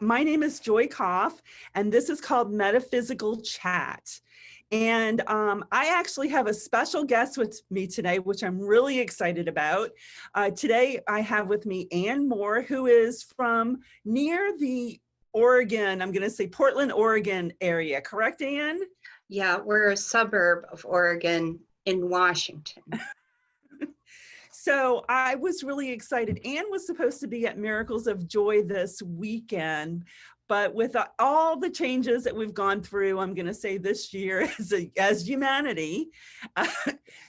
My name is Joy Kauf, and this is called Metaphysical Chat. And I actually have a special guest with me today, which I'm really excited about. Today, I have with me Ann Mor, who is from near the Oregon, I'm going to say Portland, Oregon area. Correct, Ann? Yeah, we're a suburb of Oregon in Washington. So I was really excited. Ann was supposed to be at Miracles of Joy this weekend, but with all the changes that we've gone through, I'm going to say this year as humanity, uh,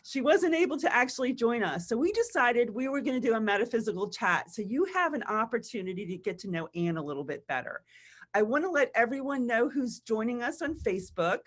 she wasn't able to actually join us. So we decided we were going to do a metaphysical chat. So you have an opportunity to get to know Ann a little bit better. I want to let everyone know who's joining us on Facebook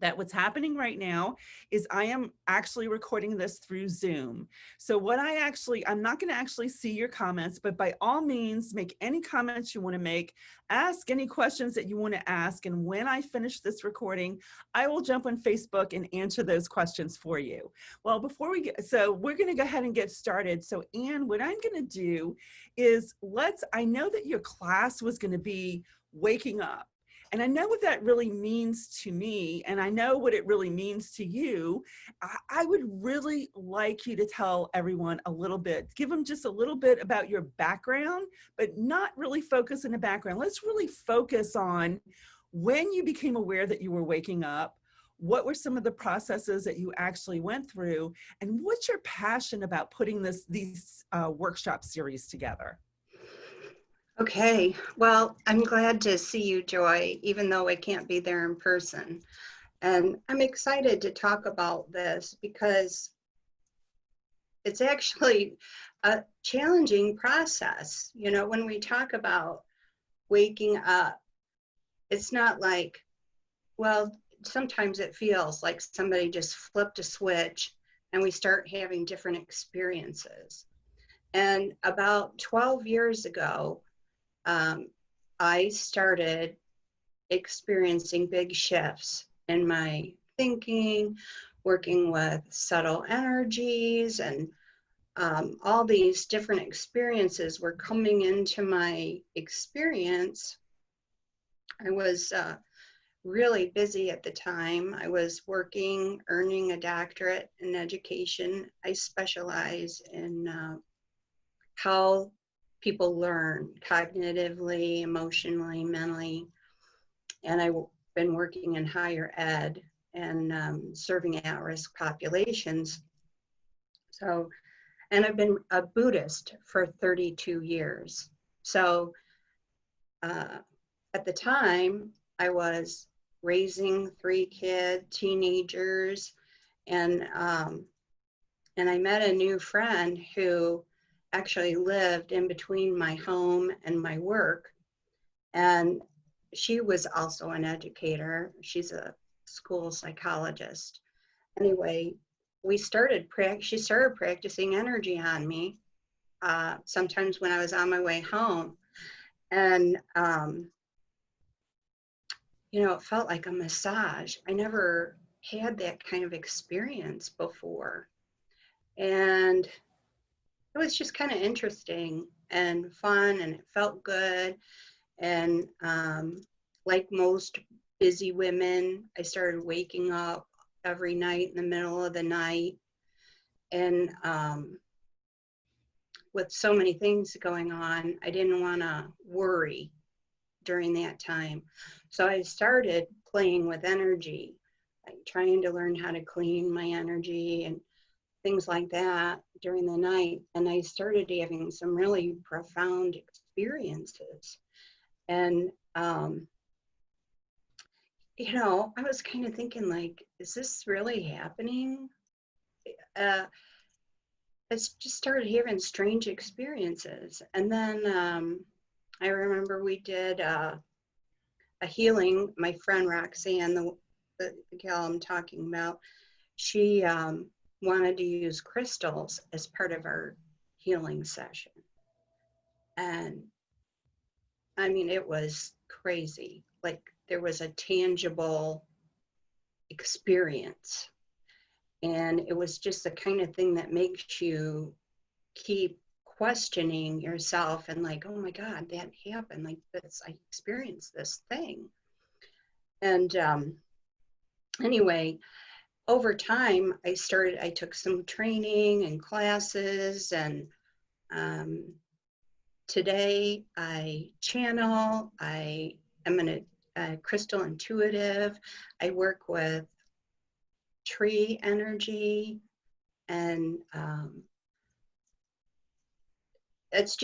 that what's happening right now is I am actually recording this through Zoom. So I'm not going to actually see your comments, but by all means, make any comments you want to make, ask any questions that you want to ask. And when I finish this recording, I will jump on Facebook and answer those questions for you. Well, we're going to go ahead and get started. So Ann, what I'm going to do is I know that your class was going to be waking up. And I know what that really means to me, and I know what it really means to you. I would really like you to tell everyone a little bit, give them just a little bit about your background, but not really focus on the background. Let's really focus on when you became aware that you were waking up, what were some of the processes that you actually went through, and what's your passion about putting these workshop series together? Okay, well, I'm glad to see you, Joy, even though I can't be there in person. And I'm excited to talk about this because it's actually a challenging process. You know, when we talk about waking up, it's not like, well, sometimes it feels like somebody just flipped a switch and we start having different experiences. And about 12 years ago, I started experiencing big shifts in my thinking, working with subtle energies, and all these different experiences were coming into my experience. I was really busy at the time. I was working, earning a doctorate in education. I specialize in how people learn cognitively, emotionally, mentally. And I've been working in higher ed and serving at-risk populations. So, and I've been a Buddhist for 32 years. So at the time, I was raising 3 teenagers, and I met a new friend who actually lived in between my home and my work. And she was also an educator. She's a school psychologist. Anyway, she started practicing energy on me sometimes when I was on my way home. And, you know, it felt like a massage. I never had that kind of experience before. And it was just kind of interesting and fun, and it felt good. And like most busy women, I started waking up every night in the middle of the night. And with so many things going on, I didn't want to worry during that time. So I started playing with energy, like trying to learn how to clean my energy and things like that during the night. And I started having some really profound experiences. And, you know, I was kind of thinking, like, is this really happening? I just started having strange experiences. And then I remember we did a healing. My friend Roxanne, the gal I'm talking about, she wanted to use crystals as part of our healing session. And I mean, it was crazy. Like, there was a tangible experience. And it was just the kind of thing that makes you keep questioning yourself and like, oh my God, that happened. Like this, I experienced this thing. And anyway, over time, I took some training and classes, and today I channel, I am a crystal intuitive. I work with tree energy, and it's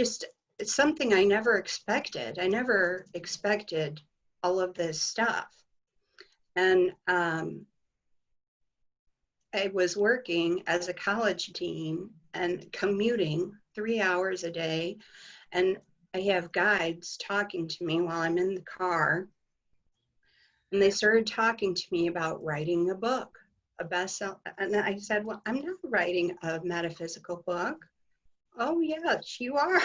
something I never expected. I never expected all of this stuff. And I was working as a college dean and commuting 3 hours a day. And I have guides talking to me while I'm in the car. And they started talking to me about writing a book, a bestseller. And I said, well, I'm not writing a metaphysical book. Oh, yes, you are.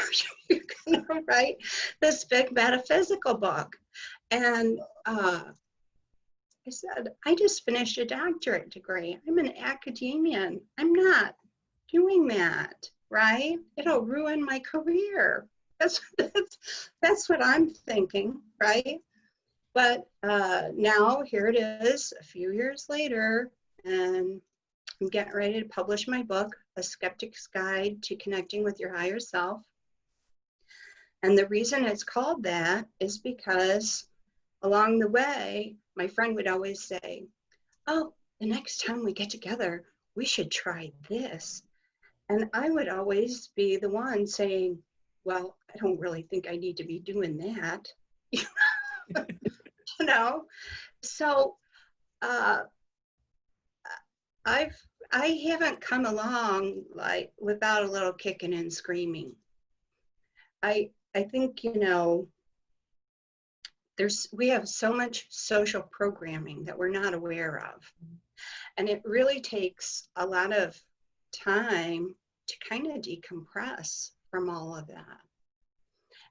You're going to write this big metaphysical book. And I said, I just finished a doctorate degree. I'm an academician. I'm not doing that, right? It'll ruin my career. That's what I'm thinking, right? But now here it is, a few years later, and I'm getting ready to publish my book, A Skeptic's Guide to Connecting with Your Higher Self. And the reason it's called that is because along the way, my friend would always say, oh, the next time we get together, we should try this. And I would always be the one saying, well, I don't really think I need to be doing that. You know? So I haven't come along like without a little kicking and screaming. I think, you know, we have so much social programming that we're not aware of. And it really takes a lot of time to kind of decompress from all of that.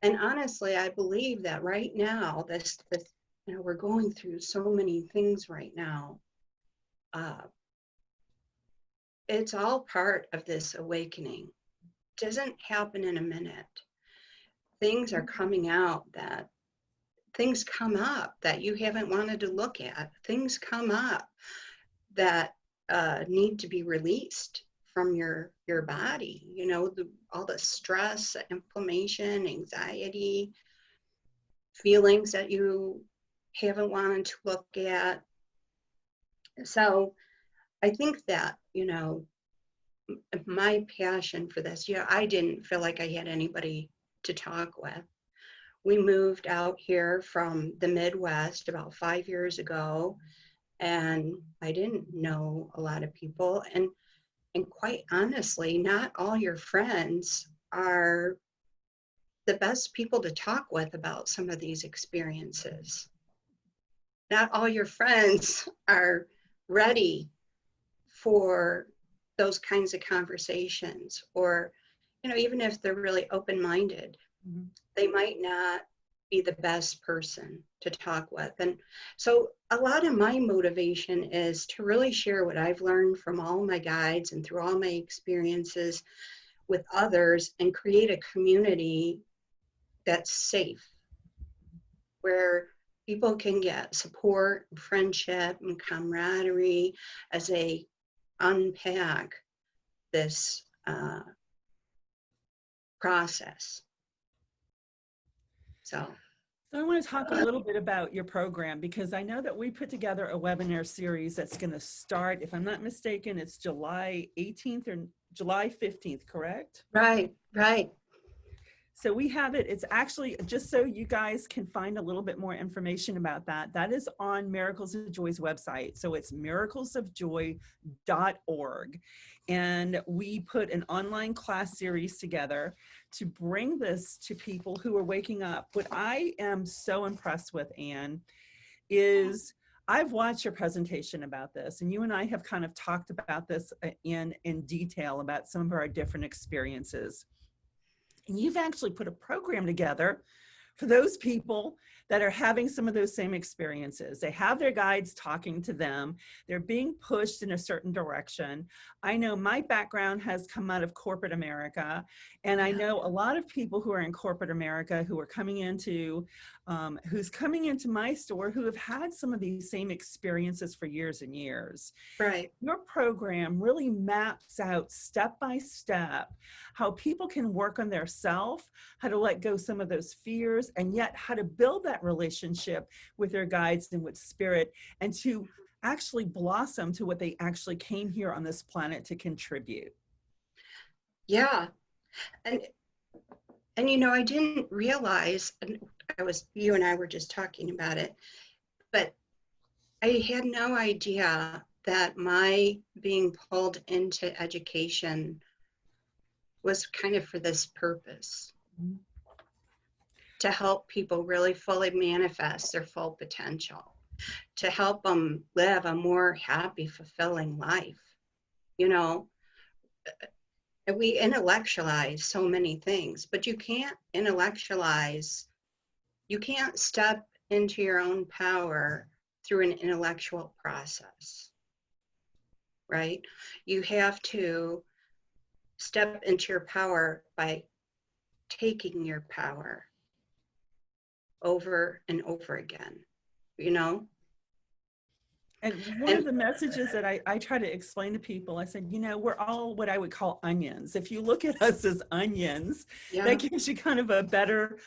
And honestly, I believe that right now, this you know, we're going through so many things right now. It's all part of this awakening. It doesn't happen in a minute. Things are coming out that things come up that you haven't wanted to look at. Things come up that need to be released from your body. You know, all the stress, inflammation, anxiety, feelings that you haven't wanted to look at. So I think that, you know, my passion for this, yeah, I didn't feel like I had anybody to talk with. We moved out here from the Midwest about 5 years ago, and I didn't know a lot of people. And quite honestly, not all your friends are the best people to talk with about some of these experiences. Not all your friends are ready for those kinds of conversations, or, you know, even if they're really open-minded, they might not be the best person to talk with. And so a lot of my motivation is to really share what I've learned from all my guides and through all my experiences with others, and create a community that's safe, where people can get support, friendship, and camaraderie as they unpack this process. So I want to talk a little bit about your program, because I know that we put together a webinar series that's going to start, if I'm not mistaken, it's July 18th or July 15th, correct? Right. So we have it. It's actually, just so you guys can find a little bit more information about that, that is on Miracles of Joy's website. So it's miraclesofjoy.org. And we put an online class series together to bring this to people who are waking up. What I am so impressed with, Ann, is I've watched your presentation about this, and you and I have kind of talked about this in detail about some of our different experiences. And you've actually put a program together for those people that are having some of those same experiences. They have their guides talking to them. They're being pushed in a certain direction. I know my background has come out of corporate America, and I know a lot of people who are in corporate America who are coming into, who's coming into my store who have had some of these same experiences for years and years. Right. Your program really maps out step by step how people can work on their self, how to let go some of those fears, and yet how to build that relationship with their guides and with spirit, and to actually blossom to what they actually came here on this planet to contribute. Yeah. And I didn't realize, and you and I were just talking about it, but I had no idea that my being pulled into education was kind of for this purpose, to help people really fully manifest their full potential, to help them live a more happy, fulfilling life. We intellectualize so many things, but you can't step into your own power through an intellectual process, right? You have to step into your power by taking your power over and over again, And one of the messages that I try to explain to people, I said, we're all what I would call onions. If you look at us as onions, that gives you kind of a better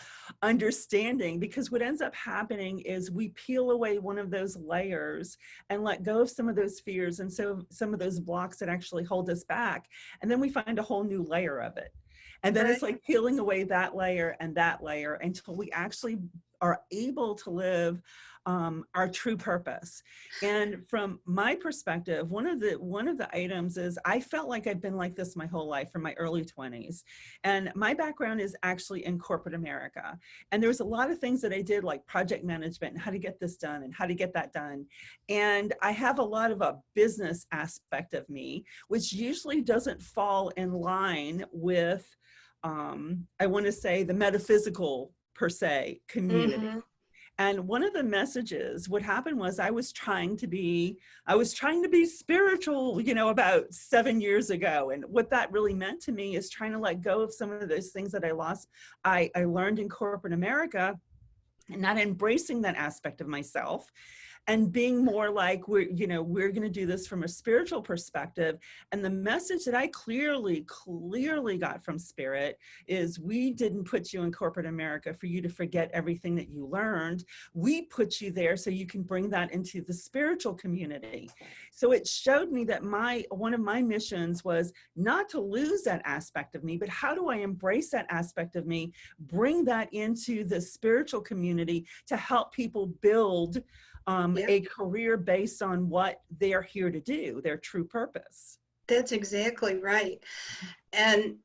understanding, because what ends up happening is we peel away one of those layers and let go of some of those fears and so some of those blocks that actually hold us back. And then we find a whole new layer of it. And then it's like peeling away that layer until we actually are able to live our true purpose. And from my perspective, one of the items is I felt like I've been like this my whole life, from my early 20s. And my background is actually in corporate America. And there was a lot of things that I did, like project management and how to get this done and how to get that done. And I have a lot of a business aspect of me, which usually doesn't fall in line with, I want to say, the metaphysical per se community. Mm-hmm. And one of the messages, what happened was I was trying to be spiritual, about 7 years ago. And what that really meant to me is trying to let go of some of those things that I learned in corporate America, and not embracing that aspect of myself, and being more like, we're going to do this from a spiritual perspective. And the message that I clearly got from Spirit is, we didn't put you in corporate America for you to forget everything that you learned. We put you there so you can bring that into the spiritual community. So it showed me that one of my missions was not to lose that aspect of me, but how do I embrace that aspect of me, bring that into the spiritual community to help people build a career based on what they're here to do, their true purpose. That's exactly right. And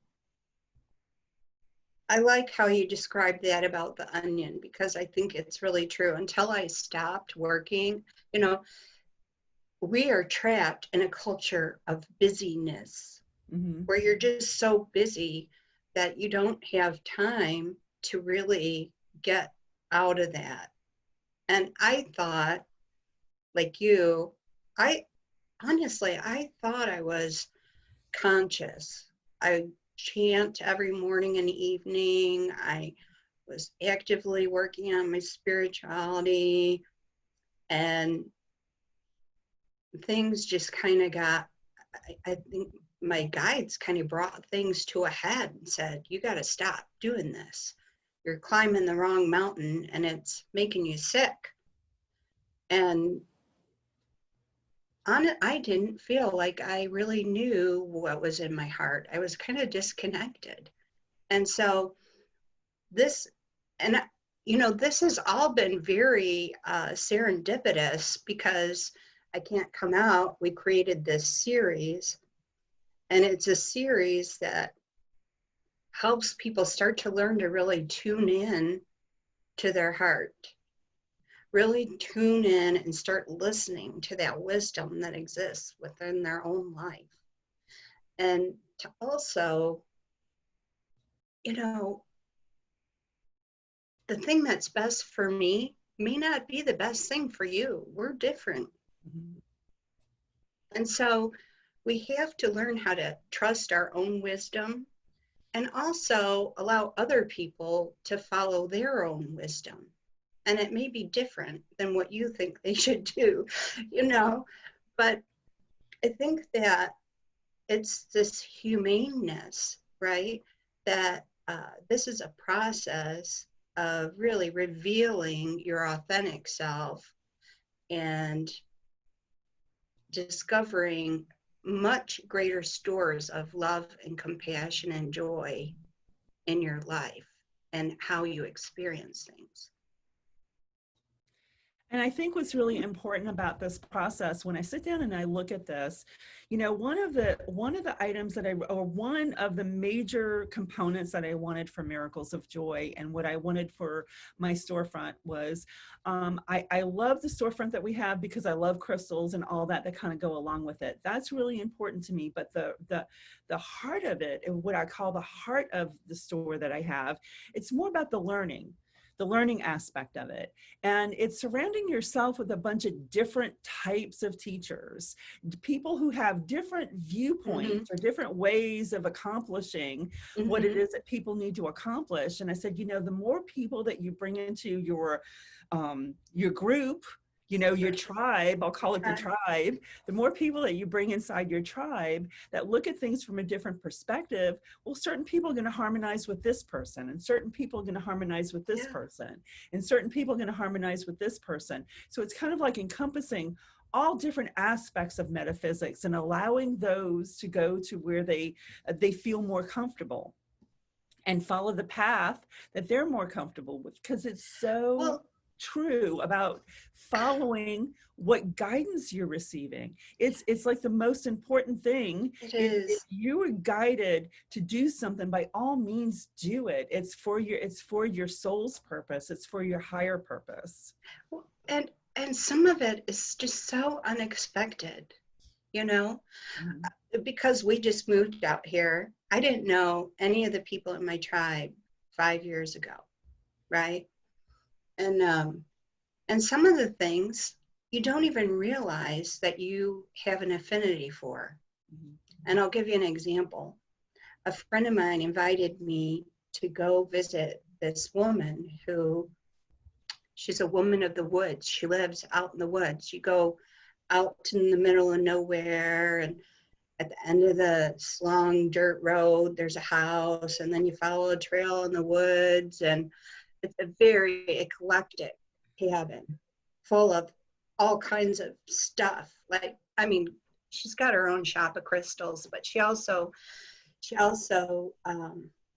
I like how you described that about the onion, because I think it's really true. Until I stopped working, we are trapped in a culture of busyness, where you're just so busy that you don't have time to really get out of that. And I thought, like you, I thought I was conscious. I chant every morning and evening. I was actively working on my spirituality, and things just kind of got, I think my guides kind of brought things to a head and said, you got to stop doing this. You're climbing the wrong mountain and it's making you sick. And I didn't feel like I really knew what was in my heart. I was kind of disconnected. And so this has all been very serendipitous, because I Can't Come Out, we created this series, and it's a series that helps people start to learn to really tune in to their heart. Really tune in and start listening to that wisdom that exists within their own life. And to also, the thing that's best for me may not be the best thing for you. We're different. Mhm. And so we have to learn how to trust our own wisdom and also allow other people to follow their own wisdom. And it may be different than what you think they should do, you know, but I think that it's this humaneness, right? That this is a process of really revealing your authentic self and discovering much greater stores of love and compassion and joy in your life and how you experience things. And I think what's really important about this process, when I sit down and I look at this, you know, one of the items that or one of the major components that I wanted for Miracles of Joy and what I wanted for my storefront was, I love the storefront that we have because I love crystals and all that kind of go along with it. That's really important to me. But the heart of it, and what I call the heart of the store that I have, it's more about the learning aspect of it. And it's surrounding yourself with a bunch of different types of teachers, people who have different viewpoints or different ways of accomplishing what it is that people need to accomplish. And I said, you know, the more people that you bring into your group, you know, your tribe, I'll call it the tribe, the more people that you bring inside your tribe that look at things from a different perspective, well, certain people are going to harmonize with this person, and certain people are going to harmonize with this person, and certain people are going to harmonize with this person. So it's kind of like encompassing all different aspects of metaphysics and allowing those to go to where they feel more comfortable and follow the path that they're more comfortable with, because it's so true about following what guidance you're receiving. It's like the most important thing. If you were guided to do something, by all means do it. It's for your soul's purpose. It's for your higher purpose. And some of it is just so unexpected, you know, because we just moved out here. I didn't know any of the people in my tribe 5 years ago, right? And some of the things you don't even realize that you have an affinity for. And I'll give you an example. A friend of mine invited me to go visit this woman who, she's a woman of the woods. She lives out in the woods. You go out in the middle of nowhere, and at the end of this long dirt road, there's a house, and then you follow a trail in the woods, and it's a very eclectic cabin full of all kinds of stuff. Like, I mean, she's got her own shop of crystals, but she also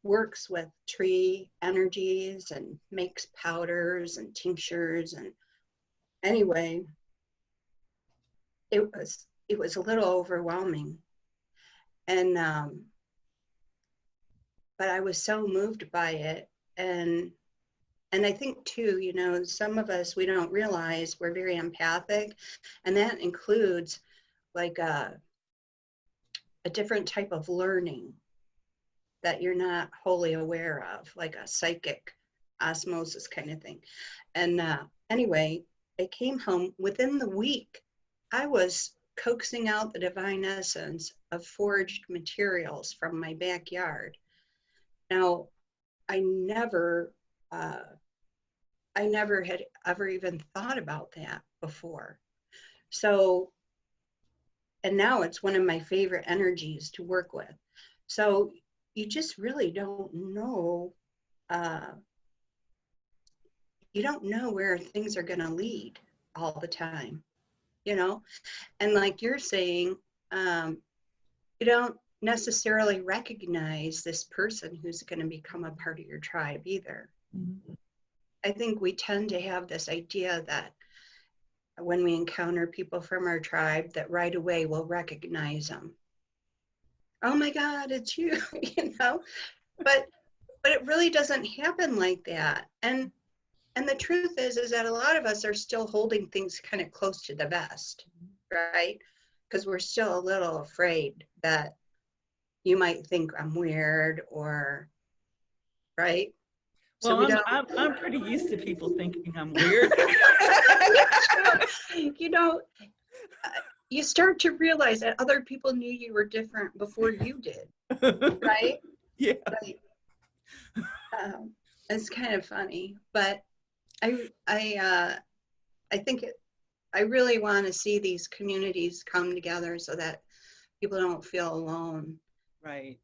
works with tree energies and makes powders and tinctures. And anyway, it was a little overwhelming. And but I was so moved by it. And I think too, you know, some of us, we don't realize we're very empathic, and that includes like a different type of learning that you're not wholly aware of, like a psychic osmosis kind of thing. And anyway, I came home. Within the week, I was coaxing out the divine essence of forged materials from my backyard. Now, I never had ever even thought about that before. So, and now it's one of my favorite energies to work with. So you just really don't know, you don't know where things are going to lead all the time, you know? And like you're saying, you don't necessarily recognize this person who's going to become a part of your tribe either. I think we tend to have this idea that when we encounter people from our tribe, that right away we'll recognize them. Oh my God, it's you, you know? But it really doesn't happen like that. And the truth is that a lot of us are still holding things kind of close to the vest, right? Because we're still a little afraid that you might think I'm weird, or, right? So Well, we don't. I'm pretty used to people thinking I'm weird. You know, you start to realize that other people knew you were different before you did, right? Yeah. Like, it's kind of funny, but I think I really want to see these communities come together so that people don't feel alone. Right.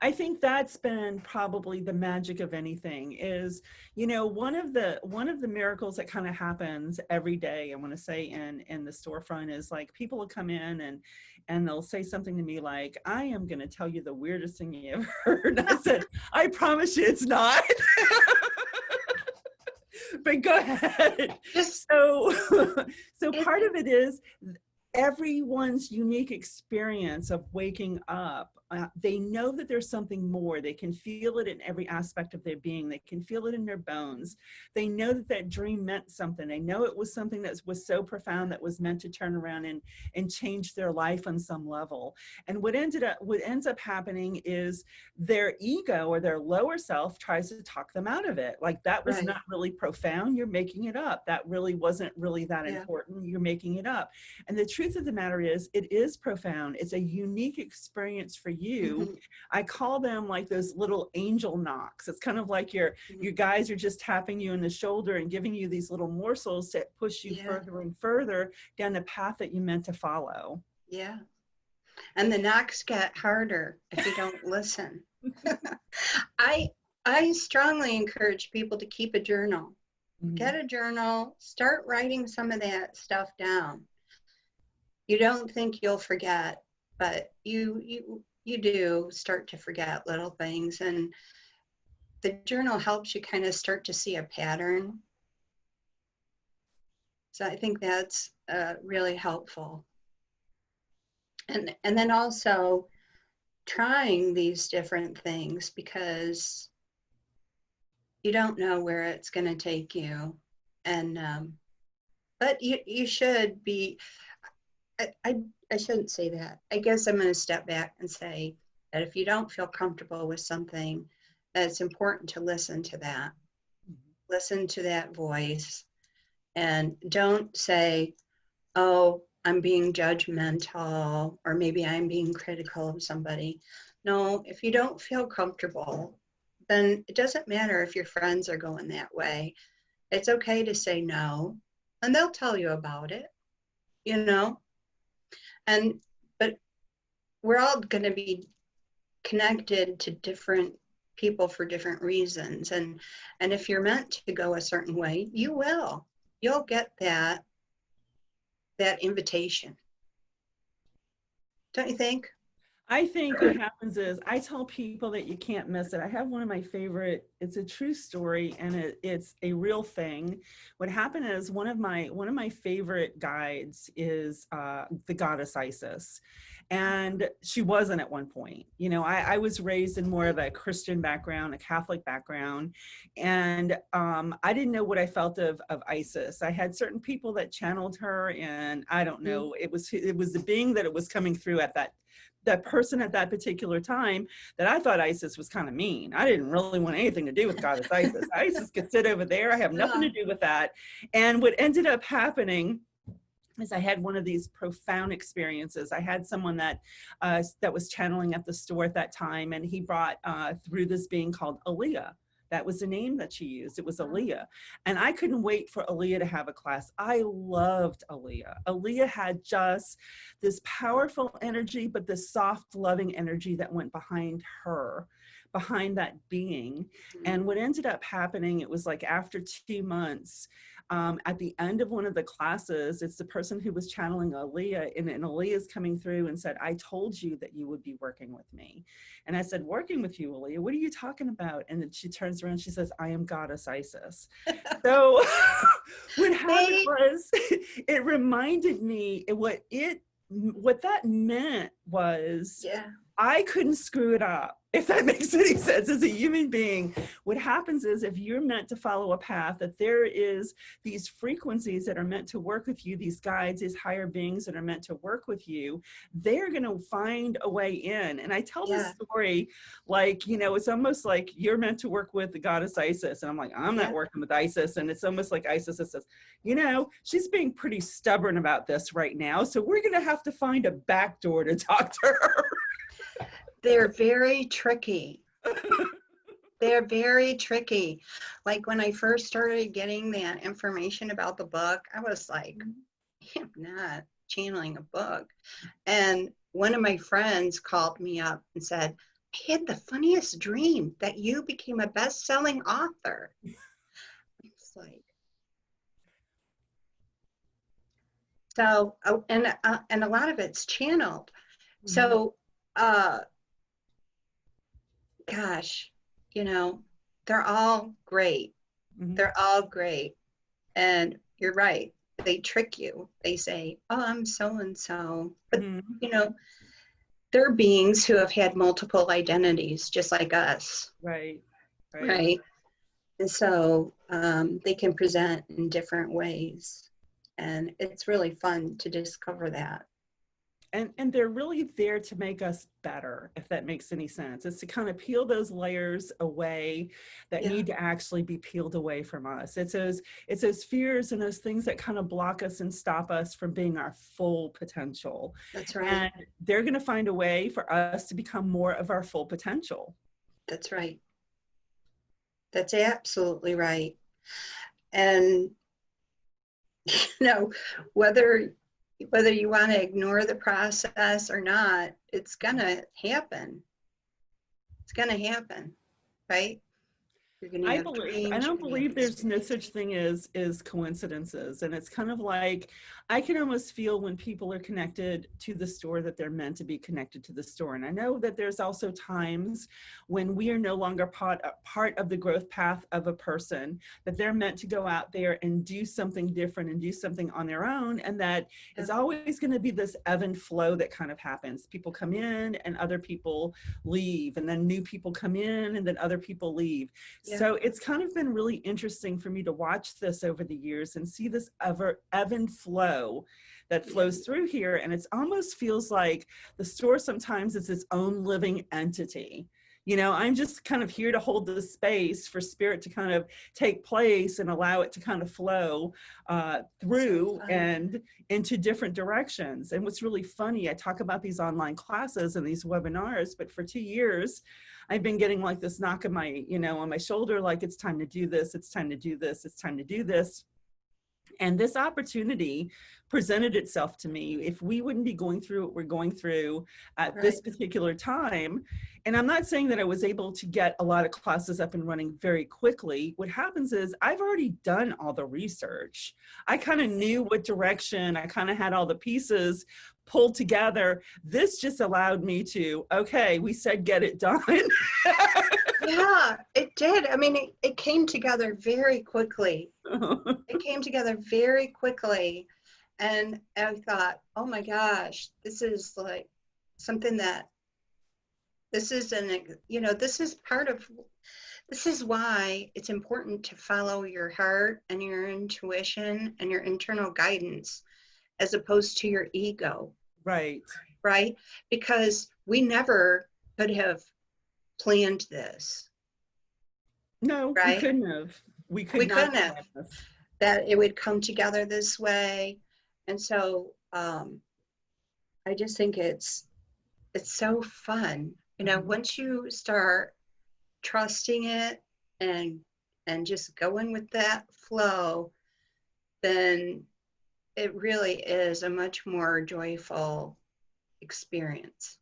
I think that's been probably the magic of anything is, you know, one of the miracles that kind of happens every day, I want to say in the storefront is like people will come in and they'll say something to me like, I am going to tell you the weirdest thing you ever heard. And I said, I promise you it's not. But go ahead. So part of it is everyone's unique experience of waking up. They know that there's something more. They can feel it in every aspect of their being. They can feel it in their bones. They know that that dream meant something. They know it was something that was so profound that was meant to turn around and change their life on some level. And what ends up happening is their ego or their lower self tries to talk them out of it. Like, that was not really profound. You're making it up. That really wasn't really that important. You're making it up. And the truth of the matter is, it is profound. It's a unique experience for you. Mm-hmm. I call them like those little angel knocks. It's kind of like your guys are just tapping you in the shoulder and giving you these little morsels to push you further and further down the path that you meant to follow. Yeah. And the knocks get harder if you don't listen. I strongly encourage people to keep a journal. Mm-hmm. Get a journal, start writing some of that stuff down. You don't think you'll forget, but you do start to forget little things, and the journal helps you kind of start to see a pattern. So I think that's really helpful. And then also trying these different things, because you don't know where it's going to take you, and but you should be. I shouldn't say that. I guess I'm going to step back and say that if you don't feel comfortable with something, that it's important to listen to that. Mm-hmm. Listen to that voice, and don't say, oh, I'm being judgmental, or maybe I'm being critical of somebody. No, if you don't feel comfortable, then it doesn't matter if your friends are going that way. It's okay to say no, and they'll tell you about it, you know? But we're all going to be connected to different people for different reasons. And if you're meant to go a certain way, you'll get that invitation. Don't you think? I think what happens is I tell people that you can't miss it. I have one of my favorite, it's a true story, and it's a real thing. What happened is one of my favorite guides is the goddess Isis. And she wasn't at one point. You know, I was raised in more of a Christian background, a Catholic background, and I didn't know what I felt of Isis. I had certain people that channeled her, and I don't know, it was the being that it was coming through at that person at that particular time, that I thought Isis was kind of mean. I didn't really want anything to do with goddess Isis. Isis could sit over there. I have nothing to do with that. And what ended up happening is I had one of these profound experiences. I had someone that was channeling at the store at that time, and he brought through this being called Aaliyah. That was the name that she used. It was Aaliyah. And I couldn't wait for Aaliyah to have a class. I loved Aaliyah. Aaliyah had just this powerful energy, but this soft, loving energy that went behind her, behind that being. And what ended up happening, it was like after 2 months, at the end of one of the classes, it's the person who was channeling Aaliyah, and Aaliyah's coming through and said, I told you that you would be working with me. And I said, working with you, Aaliyah? What are you talking about? And then she turns around and she says, I am goddess Isis. So what happened was, it reminded me what that meant was, I couldn't screw it up, if that makes any sense. As a human being, what happens is if you're meant to follow a path, that there is these frequencies that are meant to work with you, these guides, these higher beings that are meant to work with you, they're going to find a way in. And I tell this Yeah. story like, you know, it's almost like you're meant to work with the goddess Isis. And I'm like, I'm not Yeah. working with Isis. And it's almost like Isis says, you know, she's being pretty stubborn about this right now. So we're going to have to find a back door to talk to her. They're very tricky. They're very tricky. Like when I first started getting that information about the book, I was like, I'm not channeling a book. And one of my friends called me up and said, I had the funniest dream that you became a best-selling author. It's like, so, oh, and a lot of it's channeled. So, gosh, you know, they're all great. They're all great. And you're right. They trick you. They say, oh, I'm so-and-so. But, you know, they're beings who have had multiple identities, just like us. Right. Right. And so they can present in different ways. And it's really fun to discover that. And they're really there to make us better, if that makes any sense. It's to kind of peel those layers away that need to actually be peeled away from us. It's those fears and those things that kind of block us and stop us from being our full potential. That's right. And they're going to find a way for us to become more of our full potential. That's right. That's absolutely right. And, you know, whether you want to ignore the process or not, it's going to happen. It's going to happen, right? You're going to have dreams. I don't believe there's no such thing as coincidences. And it's kind of like, I can almost feel when people are connected to the store that they're meant to be connected to the store. And I know that there's also times when we are no longer part of the growth path of a person, that they're meant to go out there and do something different and do something on their own. And that is always going to be this ebb and flow that kind of happens. People come in and other people leave, and then new people come in and then other people leave. So it's kind of been really interesting for me to watch this over the years and see this ebb and flow that flows through here. And it almost feels like the store sometimes is its own living entity. You know, I'm just kind of here to hold the space for spirit to kind of take place and allow it to kind of flow through and into different directions. And what's really funny, I talk about these online classes and these webinars, but for 2 years, I've been getting like this knock on my, you know, on my shoulder, like it's time to do this, it's time to do this, it's time to do this. And this opportunity presented itself to me. If we wouldn't be going through what we're going through at this particular time, and I'm not saying that I was able to get a lot of classes up and running very quickly. What happens is I've already done all the research. I kind of knew what direction, I kind of had all the pieces pulled together. This just allowed me to, okay, we said get it done. Yeah, it did. I mean, it came together very quickly. It came together very quickly. And I thought, oh my gosh, this is like something that, this is this is why it's important to follow your heart and your intuition and your internal guidance as opposed to your ego. Right. Right? Because we never could have planned this. No, right? we couldn't have. We couldn't have. That it would come together this way. And so I just think it's so fun. You know, once you start trusting it and just going with that flow, then it really is a much more joyful experience.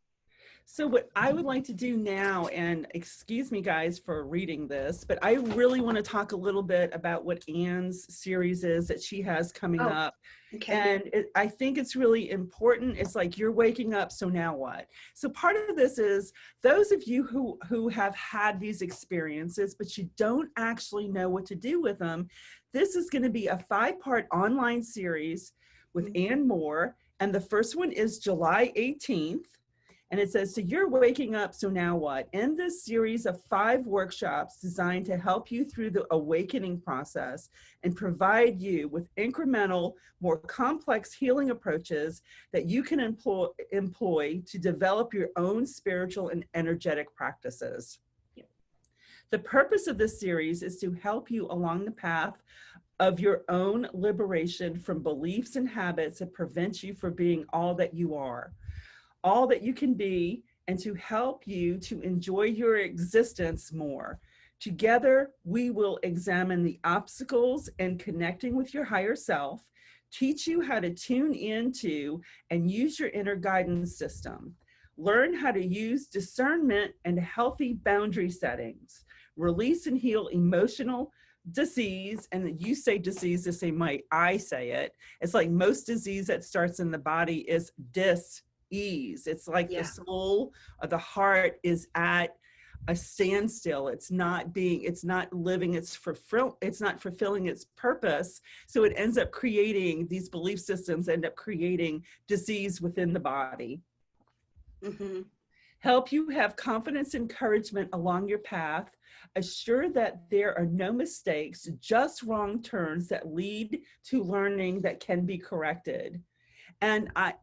So what I would like to do now, and excuse me guys for reading this, but I really want to talk a little bit about what Ann's series is that she has coming up. Okay. And I think it's really important. It's like you're waking up, so now what? So part of this is those of you who have had these experiences, but you don't actually know what to do with them. This is going to be a 5-part online series with Ann Mor. And the first one is July 18th. And it says, so you're waking up, so now what? In this series of 5 workshops designed to help you through the awakening process and provide you with incremental, more complex healing approaches that you can employ to develop your own spiritual and energetic practices. The purpose of this series is to help you along the path of your own liberation from beliefs and habits that prevent you from being all that you are, all that you can be, and to help you to enjoy your existence more. Together, we will examine the obstacles in connecting with your higher self, teach you how to tune into and use your inner guidance system, learn how to use discernment and healthy boundary settings, release and heal emotional disease. And you say disease the same way I say it. It's like most disease that starts in the body is dis-ease. It's like the soul or the heart is at a standstill. It's not living, it's not fulfilling its purpose. So it ends up creating, these belief systems end up creating disease within the body. Mm-hmm. Help you have confidence and encouragement along your path. Assure that there are no mistakes, just wrong turns that lead to learning that can be corrected. And I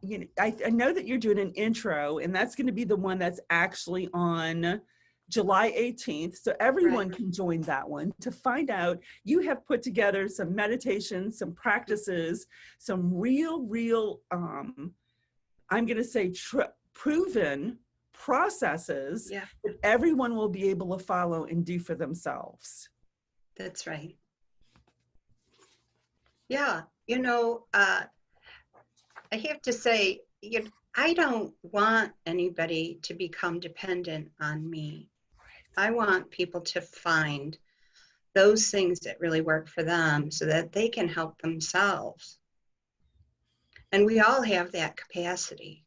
know that you're doing an intro, and that's going to be the one that's actually on July 18th. So everyone can join that one to find out. You have put together some meditation, some practices, some real, I'm going to say proven processes that everyone will be able to follow and do for themselves. That's right. Yeah, I have to say, I don't want anybody to become dependent on me. I want people to find those things that really work for them so that they can help themselves. And we all have that capacity,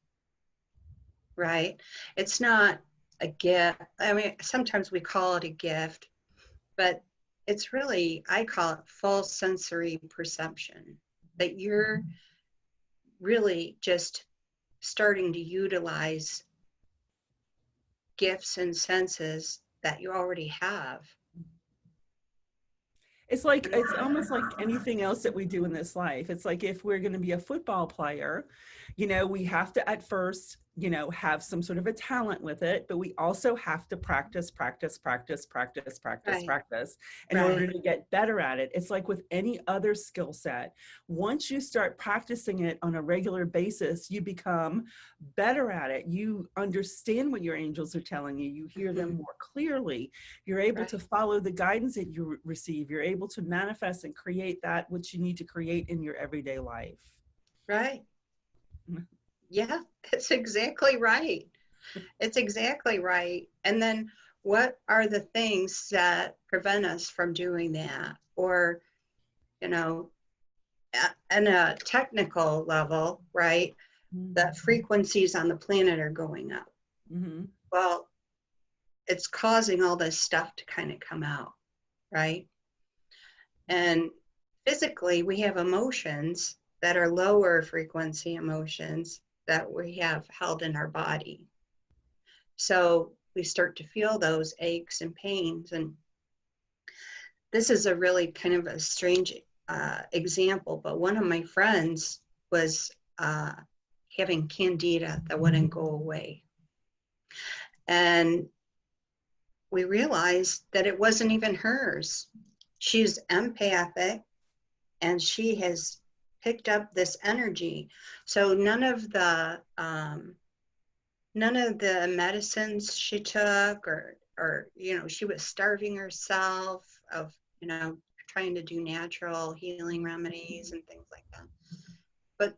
right? It's not a gift. I mean, sometimes we call it a gift, but it's really, I call it full sensory perception, that you're really just starting to utilize gifts and senses that you already have. It's almost like anything else that we do in this life. It's like if we're going to be a football player, we have to at first, have some sort of a talent with it, but we also have to practice in order to get better at it. It's like with any other skill set. Once you start practicing it on a regular basis, you become better at it. You understand what your angels are telling you. You hear them more clearly. You're able to follow the guidance that you receive. You're able to manifest and create that which you need to create in your everyday life. Right. Yeah, that's exactly right. It's exactly right. And then what are the things that prevent us from doing that? Or, on a technical level, right? The frequencies on the planet are going up. Mm-hmm. Well, it's causing all this stuff to kind of come out, right? And physically, we have emotions that are lower frequency emotions that we have held in our body. So we start to feel those aches and pains. And this is a really kind of a strange example, but one of my friends was having candida that wouldn't go away. And we realized that it wasn't even hers. She's empathic, and she has picked up this energy. So none of the medicines she took, or she was starving herself of trying to do natural healing remedies and things like that. But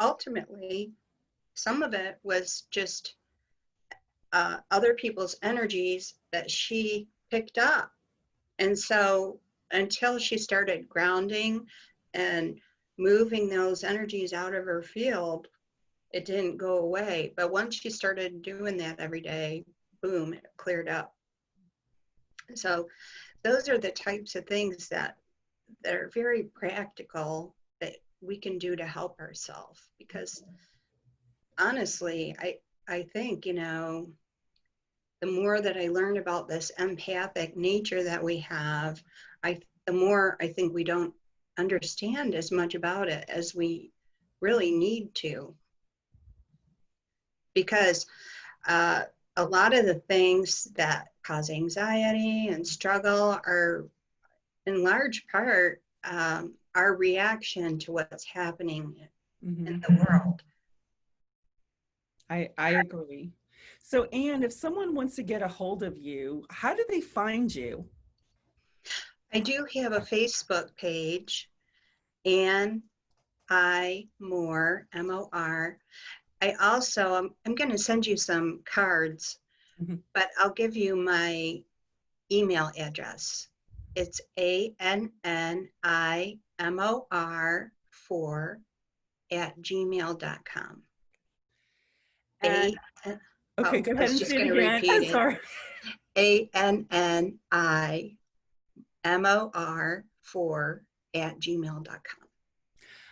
ultimately, some of it was just other people's energies that she picked up. And so until she started grounding and moving those energies out of her field, it didn't go away. But once she started doing that every day, boom, it cleared up. So those are the types of things that are very practical that we can do to help ourselves. Because honestly, I think, the more that I learn about this empathic nature that we have, the more I think we don't understand as much about it as we really need to. Because a lot of the things that cause anxiety and struggle are, in large part, our reaction to what's happening in the world. I agree. So, Ann, if someone wants to get a hold of you, how do they find you? I do have a Facebook page, Ann L Mor, Mor. I also, I'm going to send you some cards, but I'll give you my email address. It's ANNIMOR4@gmail.com. And okay, go I ahead was and just say it going to again. repeat I'm it. sorry. ANNIMOR4@gmail.com.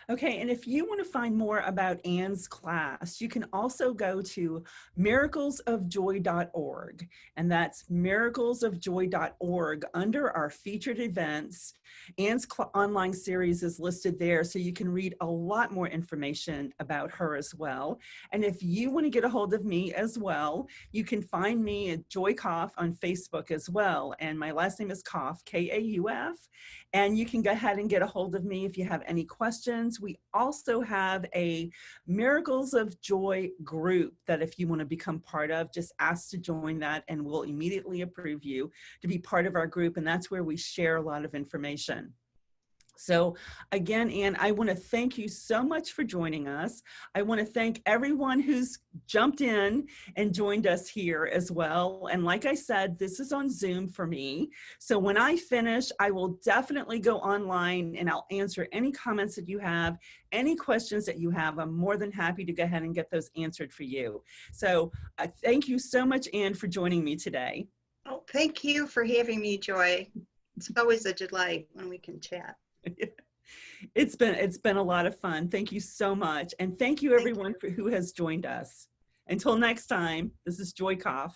Okay, and if you want to find more about Ann's class, you can also go to miraclesofjoy.org, and that's miraclesofjoy.org under our featured events. Ann's online series is listed there, so you can read a lot more information about her as well. And if you want to get a hold of me as well, you can find me at Joy Kauf on Facebook as well, and my last name is Kauf, Kauf. And you can go ahead and get a hold of me if you have any questions. We also have a Miracles of Joy group that if you want to become part of, just ask to join that and we'll immediately approve you to be part of our group. And that's where we share a lot of information. So again, Ann, I want to thank you so much for joining us. I want to thank everyone who's jumped in and joined us here as well. And like I said, this is on Zoom for me. So when I finish, I will definitely go online and I'll answer any comments that you have, any questions that you have. I'm more than happy to go ahead and get those answered for you. So thank you so much, Ann, for joining me today. Oh, thank you for having me, Joy. It's always a delight when we can chat. It's been a lot of fun. Thank you so much. And thank you everyone who has joined us. Until next time, this is Joy Kauf.